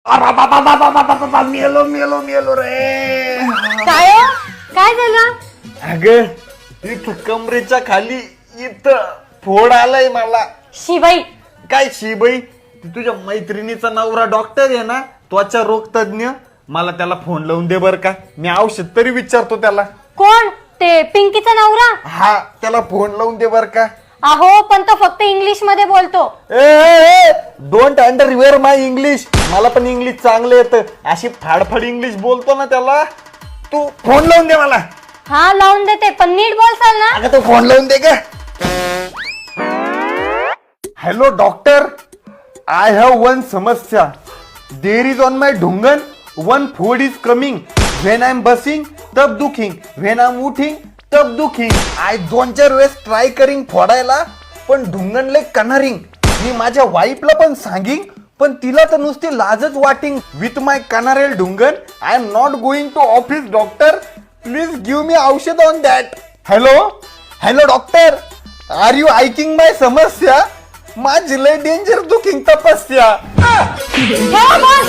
मेलो मेलो मेलो रे. काय हो? काय झालं? अगं इथं कमरेच्या खाली इथं फोड आलाय मला. शिबाई, काय शिबाई? तुझ्या मैत्रिणीचा नवरा डॉक्टर आहे ना, त्वचा रोग तज्ञ. मला त्याला फोन लावून दे बर का, मी औषध तरी विचारतो त्याला. कोण? ते पिंकीचा नवरा? हा, त्याला फोन लावून दे बर का. अहो, पण तो फक्त इंग्लिश मध्ये बोलतो. ए डोंट अंडरवेअर माय इंग्लिश. मला पण इंग्लिश चांगलं येतं. अशी फाडफाड इंग्लिश बोलतो ना त्याला. तू फोन लावून दे मला. हा, लावून देते, पण नीट बोलसाल ना? अगं तो फोन लावून दे का. Hello doctor, I have one समस्या. देर इज ऑन माय ढुंगन one food is coming. When I am बसिंग तब दुखिंग, व्हेन आय एम उठिंग तब दुखिंग. आय 2-4 वेळेस ट्राय करिंग फोडायला, पण ढुंगण लय कनरिंग. मी माझ्या वाईफला पण सांगिंग, पण तिला तर नुसती लाजच वाटिंग. विथ माय कनारेल ढुंगण I am not going to office. Doctor please give me औषध on that. Hello doctor, are you ऐकिंग माय समस्या? माझी लय डेंजर दुखिंग तपस्या. ठेवा बस.